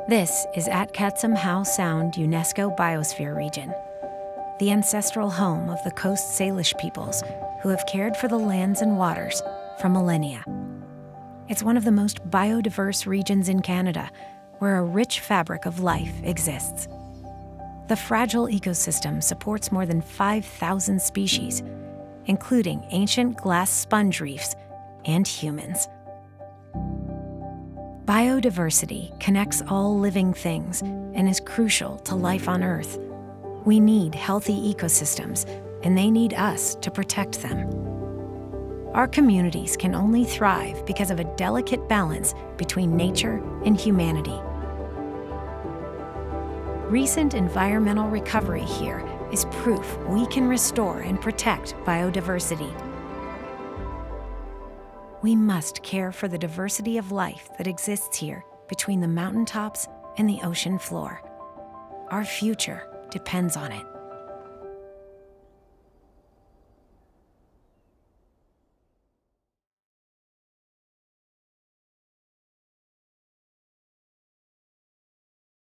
This is Átl'xa7tsem Howe Sound UNESCO Biosphere Region, the ancestral home of the Coast Salish peoples who have cared for the lands and waters for millennia. It's one of the most biodiverse regions in Canada, where a rich fabric of life exists. The fragile ecosystem supports more than 5,000 species, including ancient glass sponge reefs and humans. Biodiversity connects all living things and is crucial to life on Earth. We need healthy ecosystems, and they need us to protect them. Our communities can only thrive because of a delicate balance between nature and humanity. Recent environmental recovery here is proof we can restore and protect biodiversity. We must care for the diversity of life that exists here between the mountaintops and the ocean floor. Our future depends on it.